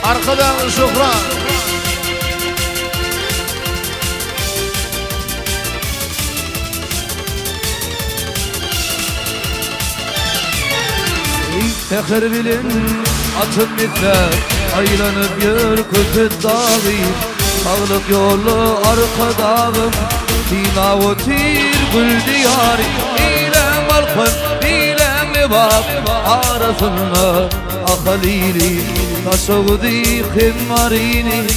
arkadan şofran. Tekrar bilin atın nifret, aylanıp yer köpüt dağı. Sağlık yolu arka dağım, Tinavotir gül diyarı. İlem alkın, ilem libab, arasında ahalili. Taşağıdı kınmarini,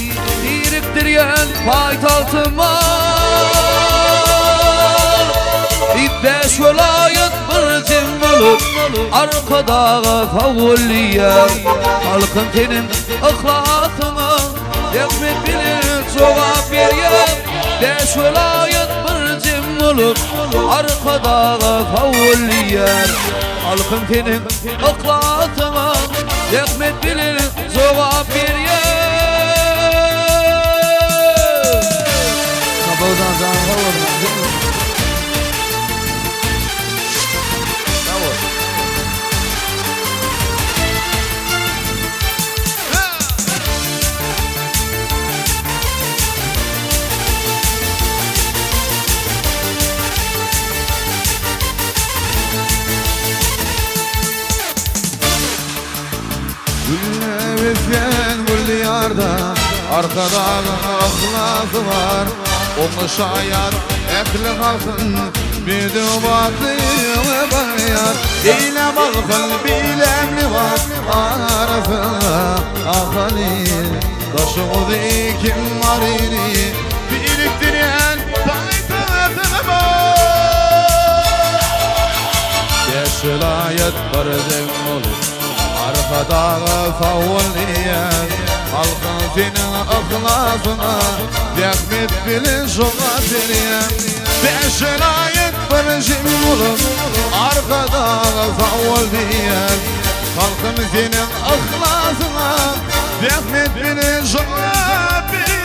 diriktiryen paytaltıma. Beş velayet bir cimbalık, arka dağa kavulliye. Halkın tenin ıhlatına, yakmet bilir cevap veriyor. Beş velayet bir cimbalık, arka dağa kavulliye. Halkın tenin ıhlatına, yakmet bilir cevap veriyor. Kapıdan can kavulliye. Bizgen bu diyarda arkadan ahlası var. Onu şayar ehli halkın bir de batıyı bayar. İlem alkın bilemli var arasında ahali. Taşığı kim var ini biriktiren paytahtına bak. Beş velayet var zemmoğlu, arka dağı favoliyen. Halkın senin ıhlasına yakmet bilin şuna seriyen. Beş velayet bir cimbalım, arka dağı favoliyen. Halkın senin ıhlasına yakmet bilin şuna seriyen.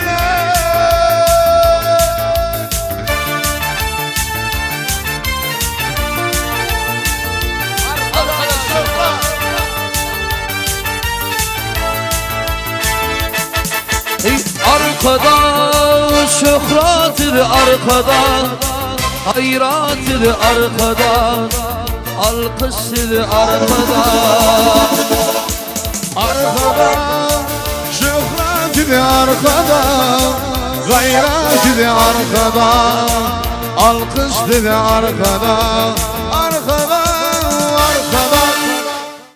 Arkada şöhrettir arkada, hayrattir arkada, alkıştır arkada. Arkada şöhrettir arkada, gayrettir arkada, alkıştır arkada.